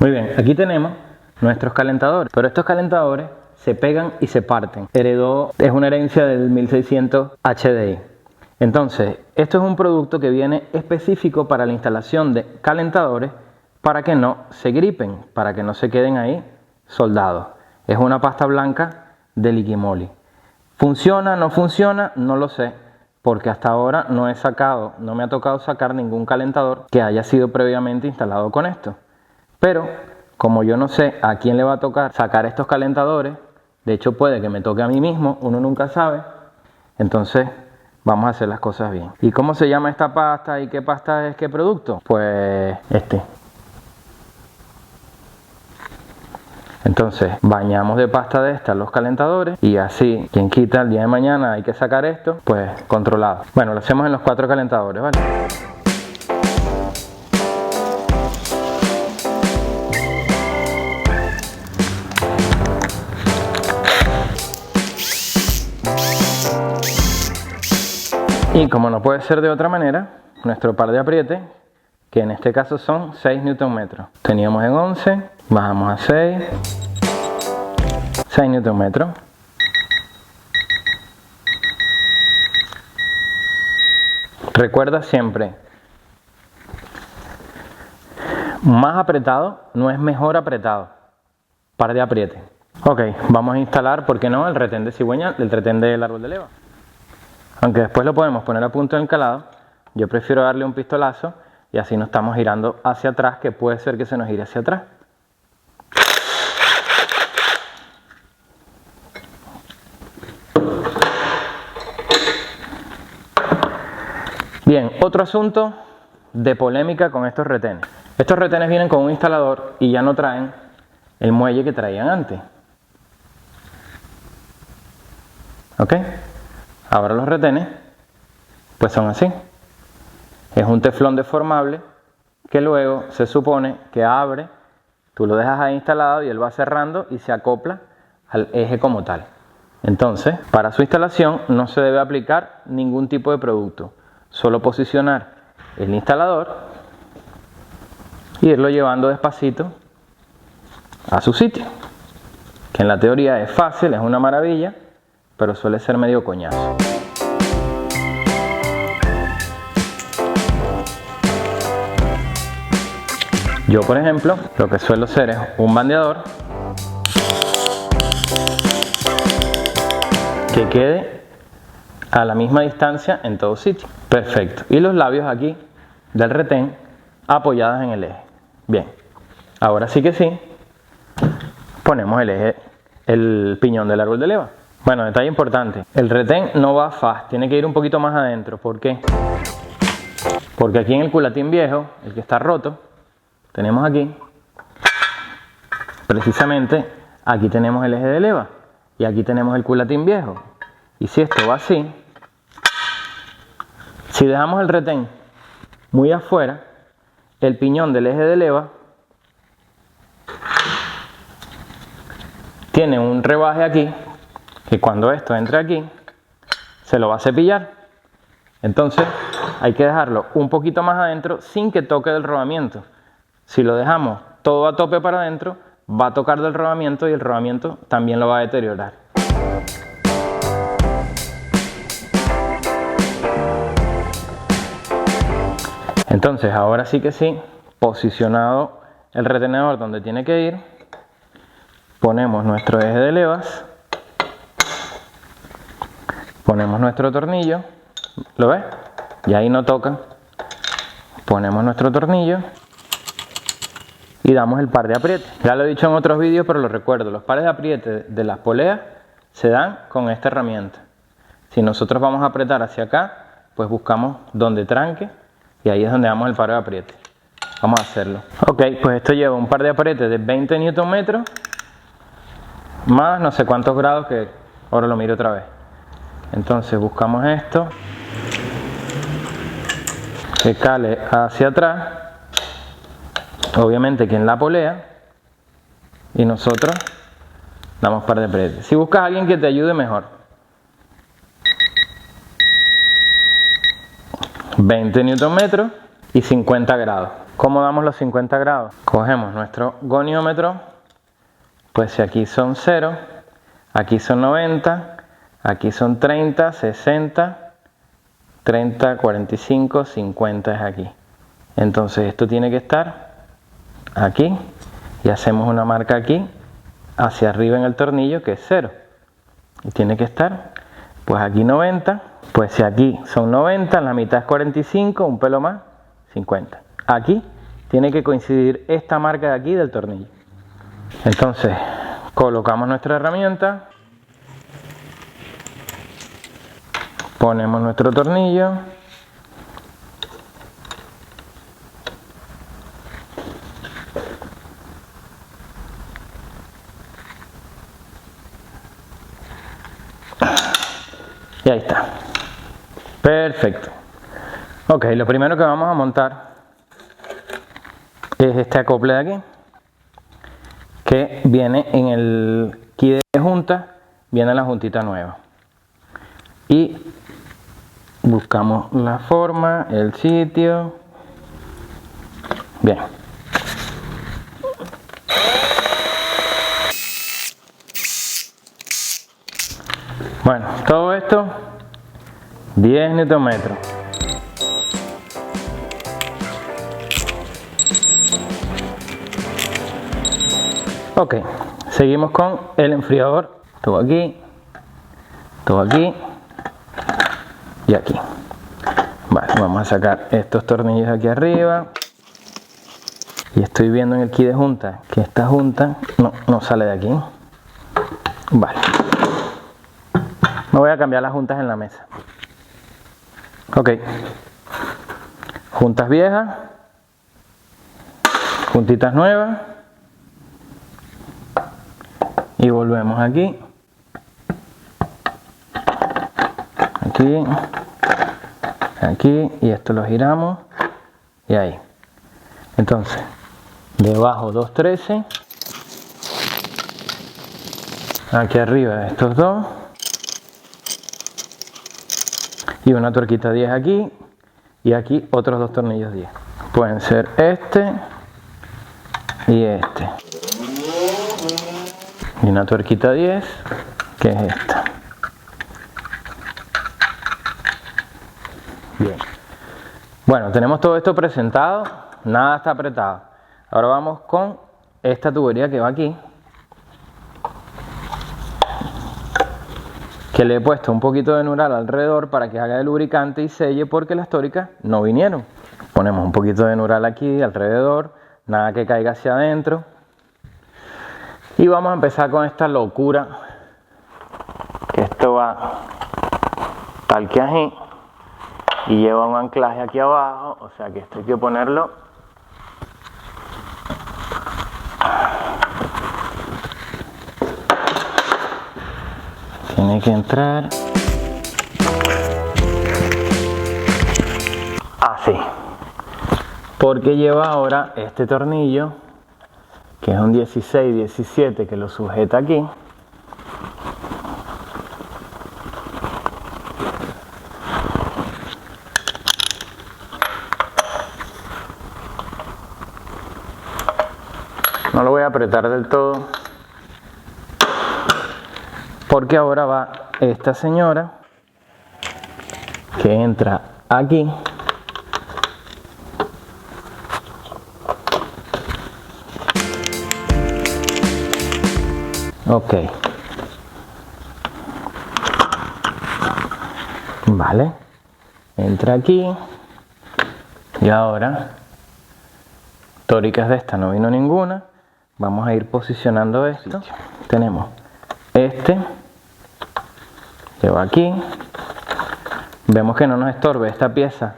Muy bien, aquí tenemos nuestros calentadores, pero estos calentadores se pegan y se parten. Es una herencia del 1600 HDI. Entonces, esto es un producto que viene específico para la instalación de calentadores para que no se gripen, para que no se queden ahí soldados. Es una pasta blanca de Liquimoli. ¿Funciona? ¿No funciona? No lo sé, porque hasta ahora no me ha tocado sacar ningún calentador que haya sido previamente instalado con esto. Pero, como yo no sé a quién le va a tocar sacar estos calentadores, de hecho puede que me toque a mí mismo, uno nunca sabe, entonces vamos a hacer las cosas bien. ¿Y cómo se llama esta pasta y qué pasta es qué producto? Pues Entonces bañamos de pasta de esta los calentadores y así, quien quita el día de mañana hay que sacar esto, pues controlado. Bueno, lo hacemos en los 4 calentadores, ¿vale? Y como no puede ser de otra manera, nuestro par de apriete, que en este caso son 6 Nm. Teníamos en 11, bajamos a 6 Nm. Recuerda siempre, más apretado no es mejor apretado. Par de apriete. Ok, vamos a instalar, ¿por qué no?, el retén de cigüeñal, el retén del árbol de leva. Aunque después lo podemos poner a punto de encalado, yo prefiero darle un pistolazo y así no estamos girando hacia atrás, que puede ser que se nos gire hacia atrás. Bien, otro asunto de polémica con estos retenes. Estos retenes vienen con un instalador y ya no traen el muelle que traían antes. ¿Ok? Ahora los retenes pues son así. Es un teflón deformable que luego se supone que abre, tú lo dejas ahí instalado y él va cerrando y se acopla al eje como tal. Entonces, para su instalación no se debe aplicar ningún tipo de producto, solo posicionar el instalador y irlo llevando despacito a su sitio, que en la teoría es fácil, es una maravilla, pero suele ser medio coñazo. Yo, por ejemplo, lo que suelo hacer es un bandeador que quede a la misma distancia en todo sitio. Perfecto. Y los labios aquí del retén apoyados en el eje. Bien. Ahora sí que sí, ponemos el piñón del árbol de leva. Bueno, detalle importante, el retén no va fast, tiene que ir un poquito más adentro. ¿Por qué? Porque aquí en el culatín viejo, el que está roto, tenemos aquí, precisamente, aquí tenemos el eje de leva y aquí tenemos el culatín viejo. Y si esto va así, si dejamos el retén muy afuera, el piñón del eje de leva tiene un rebaje aquí, que cuando esto entre aquí, se lo va a cepillar. Entonces hay que dejarlo un poquito más adentro sin que toque del rodamiento. Si lo dejamos todo a tope para adentro, va a tocar del rodamiento y el rodamiento también lo va a deteriorar. Entonces ahora sí que sí, posicionado el retenedor donde tiene que ir, ponemos nuestro eje de levas, ponemos nuestro tornillo, ¿lo ves? Y ahí no toca. Ponemos nuestro tornillo y damos el par de apriete. Ya lo he dicho en otros vídeos, pero lo recuerdo, los pares de apriete de las poleas se dan con esta herramienta. Si nosotros vamos a apretar hacia acá, pues buscamos donde tranque y ahí es donde damos el par de apriete. Vamos a hacerlo. Ok, pues esto lleva un par de apriete de 20 Nm más no sé cuántos grados, que ahora lo miro otra vez. Entonces buscamos esto, que cale hacia atrás, obviamente que en la polea, y nosotros damos par de apriete. Si buscas a alguien que te ayude, mejor. 20 Nm y 50 grados. ¿Cómo damos los 50 grados? Cogemos nuestro goniómetro, pues si aquí son 0, aquí son 90, aquí son 30, 60, 30, 45, 50 es aquí. Entonces esto tiene que estar aquí y hacemos una marca aquí hacia arriba en el tornillo que es 0. Y tiene que estar pues aquí 90, pues si aquí son 90, la mitad es 45, un pelo más, 50. Aquí tiene que coincidir esta marca de aquí del tornillo. Entonces colocamos nuestra herramienta, ponemos nuestro tornillo, y ahí está. Perfecto. Ok, lo primero que vamos a montar es este acople de aquí, que viene en el kit de junta, viene la juntita nueva. Y buscamos la forma, el sitio. Bien. Bueno, todo esto 10 Nm. Ok, seguimos con el enfriador. Todo aquí y aquí. Vale, vamos a sacar estos tornillos de aquí arriba. Y estoy viendo en el kit de junta que esta junta no sale de aquí. Vale. Me voy a cambiar las juntas en la mesa. Ok. Juntas viejas. Juntitas nuevas. Y volvemos aquí. Aquí. Aquí. Y esto lo giramos. Y ahí. Entonces, debajo 213. Aquí arriba estos dos. Y una tuerquita 10 aquí. Y aquí otros dos tornillos 10. Pueden ser este y este. Y una tuerquita 10, que es esta. Bien. Bueno, tenemos todo esto presentado. Nada está apretado. Ahora vamos con esta tubería que va aquí. Que le he puesto un poquito de Nural alrededor para que haga de lubricante y selle porque las tóricas no vinieron. Ponemos un poquito de Nural aquí alrededor, nada que caiga hacia adentro. Y vamos a empezar con esta locura, que esto va tal que así y lleva un anclaje aquí abajo, o sea que esto hay que ponerlo tiene que entrar así, porque lleva ahora este tornillo que es un 16-17 que lo sujeta aquí. No lo voy a apretar del todo porque ahora va esta señora que entra aquí. Ok. Vale. Entra aquí. Y ahora, tóricas de esta no vino ninguna. Vamos a ir posicionando esto. Tenemos este. Lleva aquí. Vemos que no nos estorbe esta pieza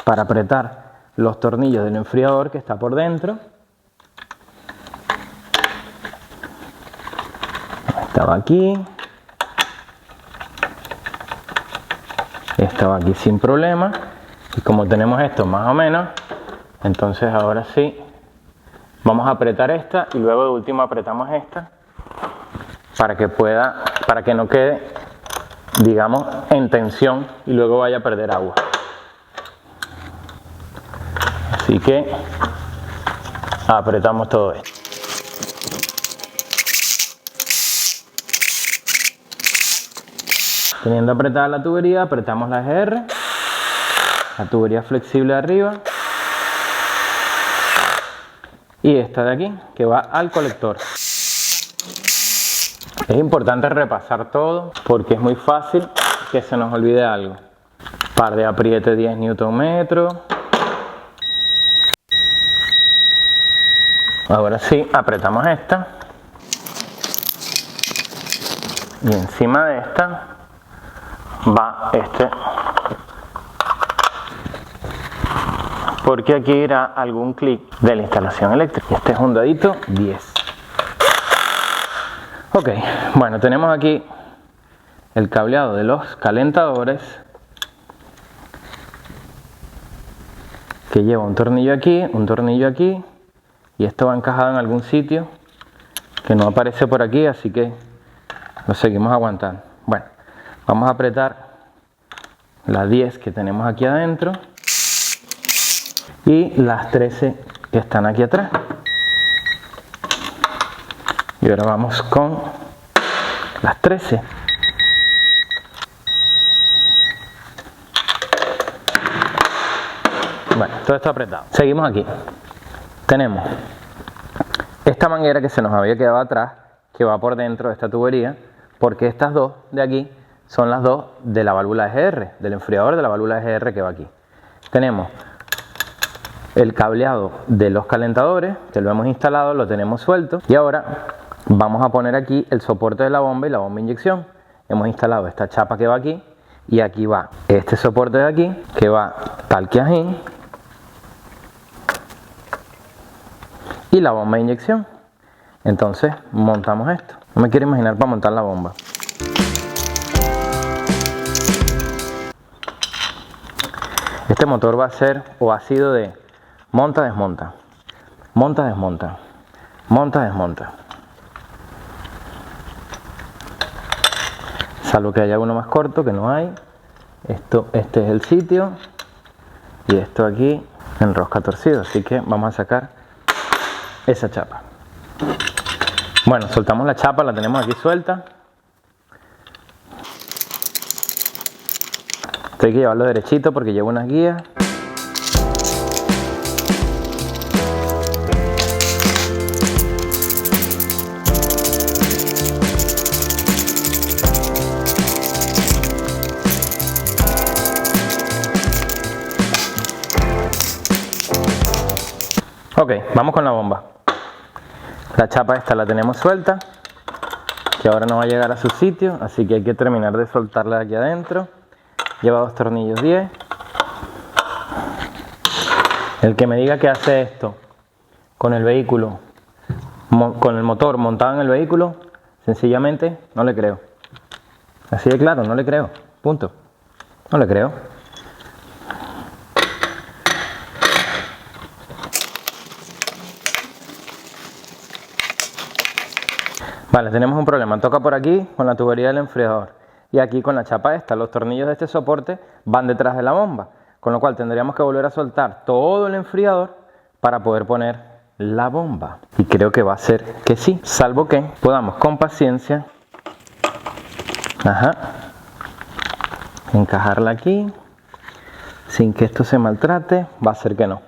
para apretar los tornillos del enfriador que está por dentro. Estaba aquí. Estaba aquí sin problema. Y como tenemos esto más o menos, entonces ahora sí vamos a apretar esta y luego de último apretamos esta para que no quede, digamos, en tensión y luego vaya a perder agua. Así que apretamos todo esto. Teniendo apretada la tubería, apretamos la EGR, la tubería flexible de arriba y esta de aquí que va al colector. Es importante repasar todo porque es muy fácil que se nos olvide algo. Par de apriete 10 Nm. Ahora sí, apretamos esta y encima de esta va este, porque aquí irá algún clic de la instalación eléctrica. Este es un dadito 10. Ok, bueno, tenemos aquí el cableado de los calentadores que lleva un tornillo aquí y esto va encajado en algún sitio que no aparece por aquí, así que lo seguimos aguantando. Bueno, vamos a apretar las 10 que tenemos aquí adentro y las 13 que están aquí atrás. Y ahora vamos con las 13. Bueno, todo está apretado. Seguimos aquí. Tenemos esta manguera que se nos había quedado atrás, que va por dentro de esta tubería, porque estas dos de aquí son las dos de la válvula EGR, del enfriador de la válvula EGR que va aquí. Tenemos el cableado de los calentadores, que lo hemos instalado, lo tenemos suelto, y ahora vamos a poner aquí el soporte de la bomba y la bomba de inyección. Hemos instalado esta chapa que va aquí, y aquí va este soporte de aquí, que va tal que así, y la bomba de inyección. Entonces montamos esto. No me quiero imaginar para montar la bomba. Este motor va a ser o ha sido de monta, desmonta, monta, desmonta, monta, desmonta. Salvo que haya uno más corto, que no hay. Este es el sitio y esto aquí enrosca torcido, así que vamos a sacar esa chapa. Bueno, soltamos la chapa, la tenemos aquí suelta. Esto hay que llevarlo derechito porque lleva unas guías. Ok, vamos con la bomba. La chapa esta la tenemos suelta, que ahora no va a llegar a su sitio, así que hay que terminar de soltarla de aquí adentro. Lleva dos tornillos 10. El que me diga que hace esto con el vehículo, con el motor montado en el vehículo, sencillamente no le creo. Así de claro, no le creo. Punto. No le creo. Vale, tenemos un problema. Toca por aquí con la tubería del enfriador y aquí con la chapa esta. Los tornillos de este soporte van detrás de la bomba, con lo cual tendríamos que volver a soltar todo el enfriador para poder poner la bomba. Y creo que va a ser que sí, salvo que podamos con paciencia encajarla aquí sin que esto se maltrate. Va a ser que no.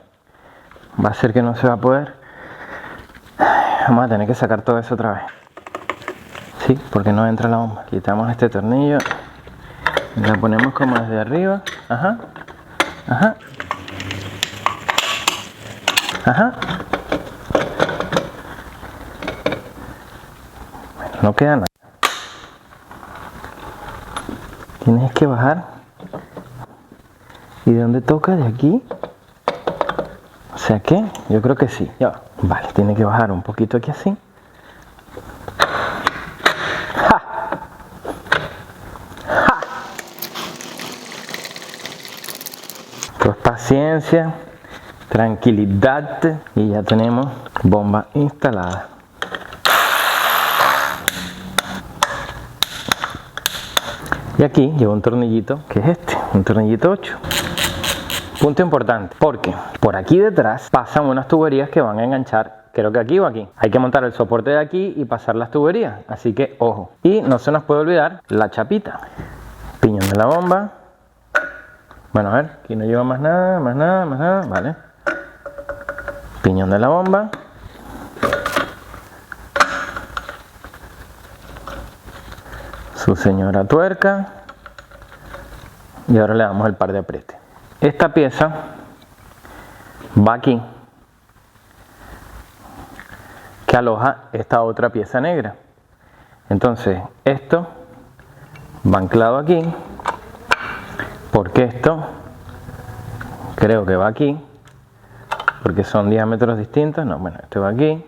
Va a ser que no se va a poder. Vamos a tener que sacar todo eso otra vez. Sí, porque no entra la bomba. Quitamos este tornillo, la ponemos como desde arriba. Bueno, no queda nada. Tienes que bajar. ¿Y de dónde toca? ¿De aquí? O sea que, yo creo que sí. Ya. Vale, tiene que bajar un poquito aquí así. Pues paciencia, tranquilidad y ya tenemos bomba instalada. Y aquí lleva un tornillito que es este, un tornillito 8. Punto importante, porque por aquí detrás pasan unas tuberías que van a enganchar, creo que aquí o aquí. Hay que montar el soporte de aquí y pasar las tuberías, así que ojo. Y no se nos puede olvidar la chapita. Piñón de la bomba. Bueno, a ver, aquí no lleva más nada, vale. Piñón de la bomba. Su señora tuerca. Y ahora le damos el par de apriete. Esta pieza va aquí, que aloja esta otra pieza negra. Entonces esto va anclado aquí, porque esto creo que va aquí, porque son diámetros distintos. No, bueno, este va aquí.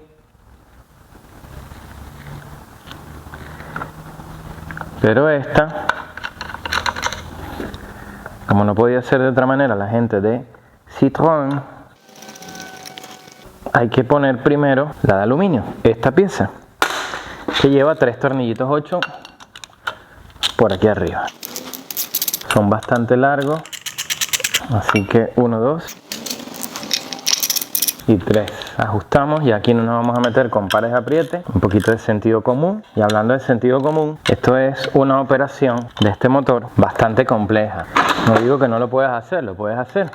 Pero esta, como no podía ser de otra manera, la gente de Citroën, hay que poner primero la de aluminio, esta pieza, que lleva 3 tornillitos 8 por aquí arriba. Son bastante largos, así que 1, 2 y 3. Ajustamos y aquí no nos vamos a meter con pares de apriete, un poquito de sentido común. Y hablando de sentido común, esto es una operación de este motor bastante compleja. No digo que no lo puedas hacer, lo puedes hacer,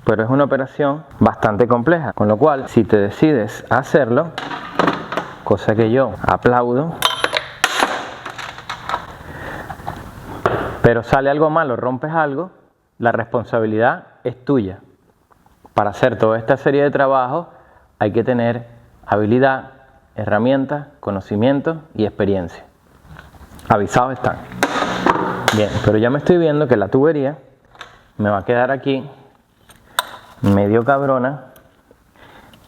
pero es una operación bastante compleja, con lo cual si te decides a hacerlo, cosa que yo aplaudo, pero sale algo malo, rompes algo, la responsabilidad es tuya. Para hacer toda esta serie de trabajos hay que tener habilidad, herramientas, conocimiento y experiencia. Avisados están. Bien, pero ya me estoy viendo que la tubería me va a quedar aquí medio cabrona.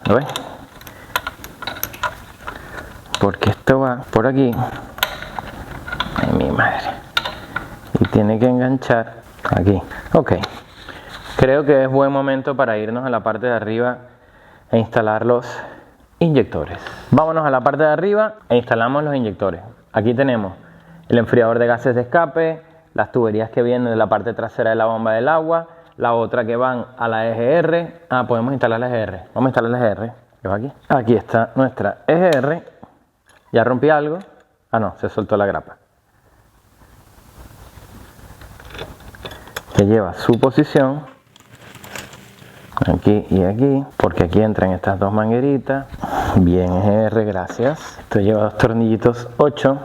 ¿Lo ves? Porque esto va por aquí. Ay, mi madre. Y tiene que enganchar aquí. Ok. Creo que es buen momento para irnos a la parte de arriba e instalar los inyectores. Vámonos a la parte de arriba e instalamos los inyectores. Aquí tenemos el enfriador de gases de escape, las tuberías que vienen de la parte trasera de la bomba del agua, la otra que van a la EGR. Podemos instalar la EGR. Vamos a instalar la EGR. ¿Qué va aquí? Aquí está nuestra EGR. Ya rompí algo. No, se soltó la grapa. Que lleva su posición. Aquí y aquí, porque aquí entran estas dos mangueritas. Bien, EGR, gracias. Esto lleva 2 tornillitos 8.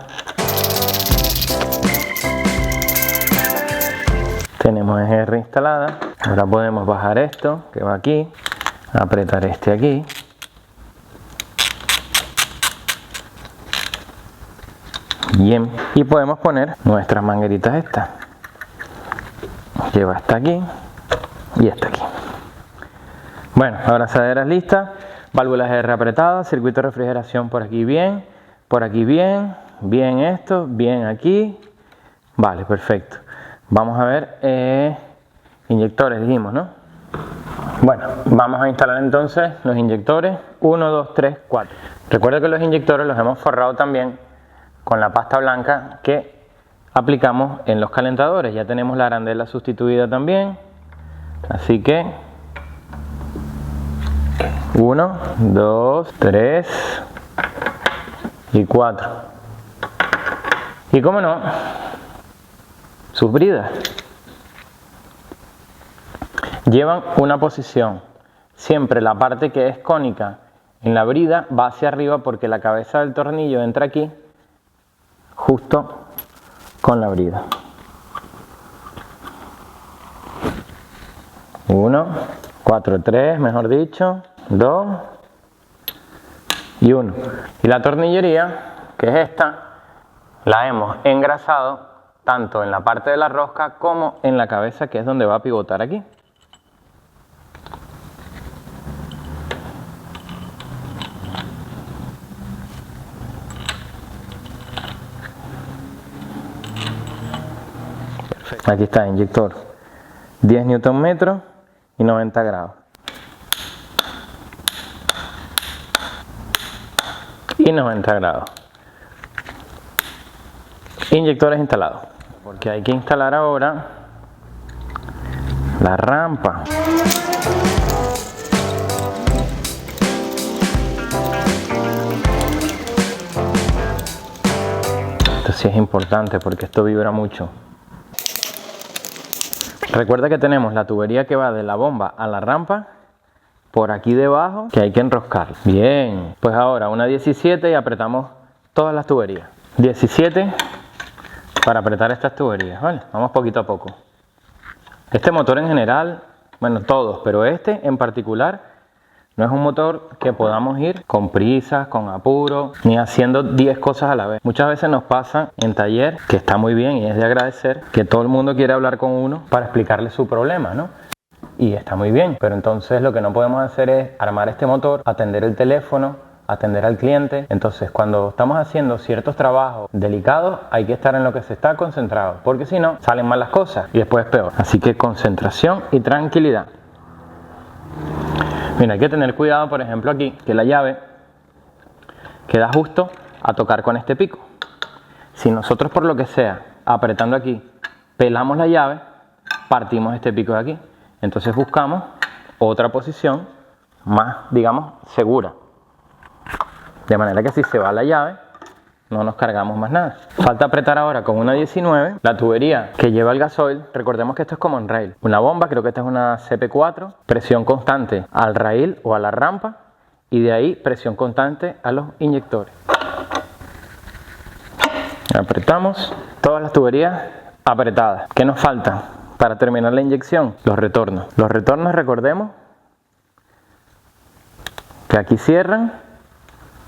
Tenemos EGR instalada. Ahora podemos bajar esto que va aquí, apretar este aquí. Bien, y podemos poner nuestras mangueritas estas. Lleva esta aquí y esta aquí. Bueno, abrazaderas listas, válvulas EGR apretadas, circuito de refrigeración por aquí bien, bien esto, bien aquí. Vale, perfecto. Vamos a ver, inyectores dijimos, ¿no? Bueno, vamos a instalar entonces los inyectores 1, 2, 3, 4. Recuerda que los inyectores los hemos forrado también con la pasta blanca que aplicamos en los calentadores. Ya tenemos la arandela sustituida también, así que 1, 2, 3 y 4. Y como no, sus bridas llevan una posición. Siempre la parte que es cónica en la brida va hacia arriba porque la cabeza del tornillo entra aquí justo con la brida. 1, 4, 3, mejor dicho, 2 y 1. Y la tornillería, que es esta, la hemos engrasado tanto en la parte de la rosca como en la cabeza, que es donde va a pivotar aquí. Perfecto. Aquí está el inyector, 10 Nm y 90 grados. Y 90 grados. Inyectores instalados. Porque hay que instalar ahora la rampa. Esto sí es importante porque esto vibra mucho. Recuerda que tenemos la tubería que va de la bomba a la rampa por aquí debajo, que hay que enroscar. Bien, pues ahora una 17 y apretamos todas las tuberías. 17 para apretar estas tuberías, ¿vale? Vamos poquito a poco. Este motor en general, bueno, todos, pero este en particular no es un motor que podamos ir con prisas, con apuro, ni haciendo 10 cosas a la vez. Muchas veces nos pasa en taller, que está muy bien y es de agradecer, que todo el mundo quiere hablar con uno para explicarle su problema, ¿no? Y está muy bien, pero entonces lo que no podemos hacer es armar este motor, atender el teléfono, atender al cliente. Entonces cuando estamos haciendo ciertos trabajos delicados hay que estar en lo que se está concentrado, porque si no salen mal las cosas y después es peor. Así que concentración y tranquilidad. Mira, hay que tener cuidado, por ejemplo aquí, que la llave queda justo a tocar con este pico. Si nosotros por lo que sea, apretando aquí, pelamos la llave, partimos este pico de aquí. Entonces buscamos otra posición más, digamos, segura. De manera que si se va la llave, no nos cargamos más nada. Falta apretar ahora con una 19 la tubería que lleva el gasoil. Recordemos que esto es como en rail. Una bomba, creo que esta es una CP4, presión constante al rail o a la rampa y de ahí presión constante a los inyectores. Apretamos todas las tuberías apretadas. ¿Qué nos falta para terminar la inyección? Los retornos. Los retornos, recordemos que aquí cierran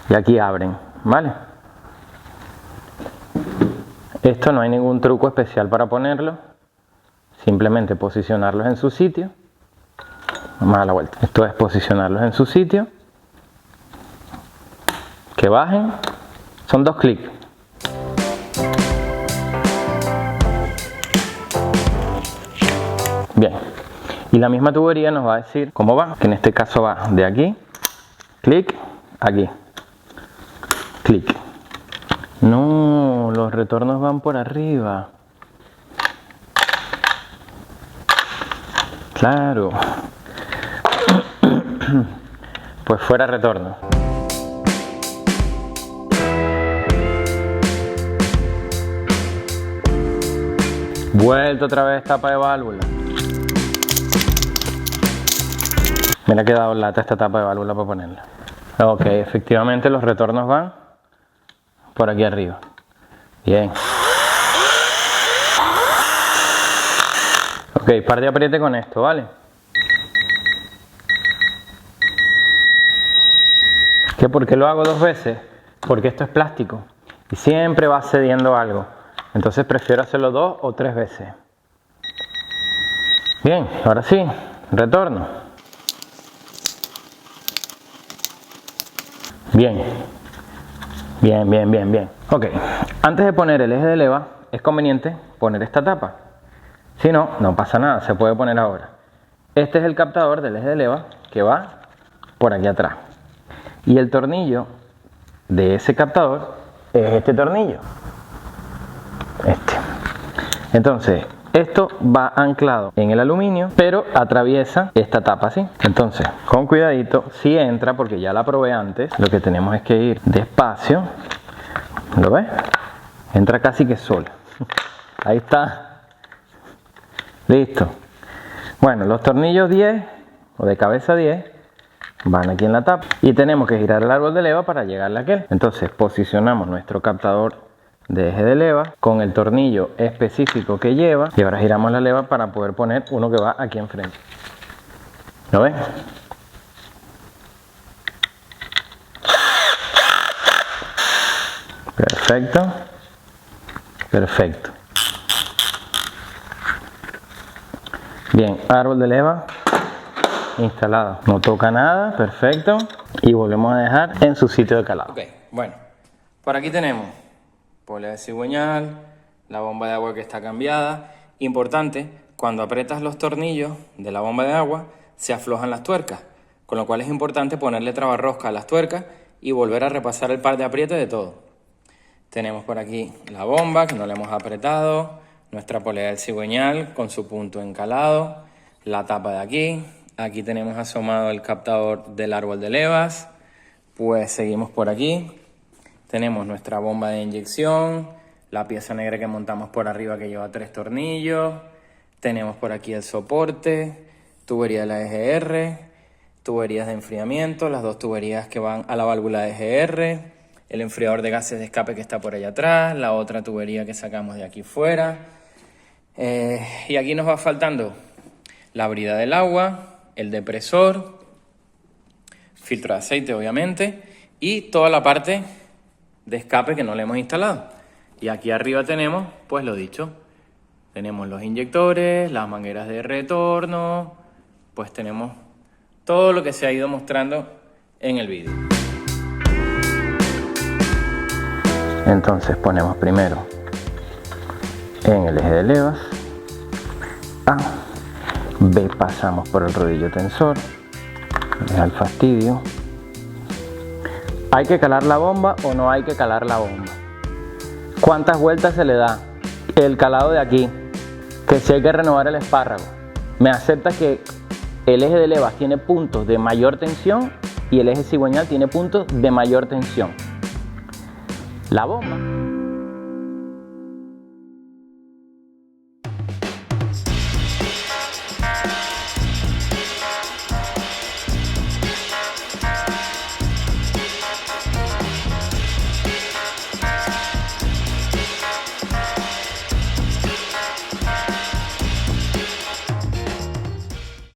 y aquí abren, ¿vale? Esto no hay ningún truco especial para ponerlo, simplemente posicionarlos en su sitio. Vamos a dar la vuelta. Esto es posicionarlos en su sitio, que bajen, son 2 clics. Bien, y la misma tubería nos va a decir cómo va, que en este caso va de aquí, clic, aquí, clic. No, los retornos van por arriba. Claro. Pues fuera retorno. Vuelto otra vez tapa de válvula. Me ha quedado lata esta tapa de válvula para ponerla. Ok, efectivamente los retornos van por aquí arriba. Bien. Ok, par de apriete con esto, ¿vale? ¿Qué? ¿Por qué lo hago 2 veces? Porque esto es plástico y siempre va cediendo algo. Entonces prefiero hacerlo 2 o 3 veces. Bien, ahora sí, retorno. Bien. Bien, bien, bien, bien. Ok, antes de poner el eje de leva es conveniente poner esta tapa. Si no, no pasa nada, se puede poner ahora. Este es el captador del eje de leva que va por aquí atrás. Y el tornillo de ese captador es este tornillo. Este. Entonces, esto va anclado en el aluminio, pero atraviesa esta tapa así. Entonces, con cuidadito, si entra, porque ya la probé antes, lo que tenemos es que ir despacio. ¿Lo ves? Entra casi que sola. Ahí está. Listo. Bueno, los tornillos 10 o de cabeza 10 van aquí en la tapa. Y tenemos que girar el árbol de leva para llegarle a aquel. Entonces, posicionamos nuestro captador de eje de leva con el tornillo específico que lleva y ahora giramos la leva para poder poner uno que va aquí enfrente. ¿Lo ven? Perfecto, perfecto. Bien, árbol de leva instalado, no toca nada, perfecto, y volvemos a dejar en su sitio de calado. Ok, bueno, por aquí tenemos polea de cigüeñal, la bomba de agua que está cambiada. Importante, cuando aprietas los tornillos de la bomba de agua, se aflojan las tuercas, con lo cual es importante ponerle trabarrosca a las tuercas y volver a repasar el par de apriete de todo. Tenemos por aquí la bomba que no la hemos apretado, nuestra polea del cigüeñal con su punto encalado. la tapa de aquí. Aquí tenemos asomado el captador del árbol de levas. Pues seguimos por aquí. Tenemos nuestra bomba de inyección, la pieza negra que montamos por arriba que lleva 3 tornillos. Tenemos por aquí el soporte, tubería de la EGR, tuberías de enfriamiento, las 2 tuberías que van a la válvula de EGR, el enfriador de gases de escape que está por allá atrás, la otra tubería que sacamos de aquí fuera. Y aquí nos va faltando la brida del agua, el depresor, filtro de aceite obviamente, y toda la parte de escape que no le hemos instalado. Y aquí arriba tenemos, pues lo dicho, tenemos los inyectores, las mangueras de retorno, pues tenemos todo lo que se ha ido mostrando en el vídeo. Entonces ponemos primero en el eje de levas, A, B pasamos por el rodillo tensor, al fastidio. ¿Hay que calar la bomba o no hay que calar la bomba? ¿Cuántas vueltas se le da? El calado de aquí, que si hay que renovar el espárrago. Me acepta que el eje de levas tiene puntos de mayor tensión y el eje cigüeñal tiene puntos de mayor tensión. La bomba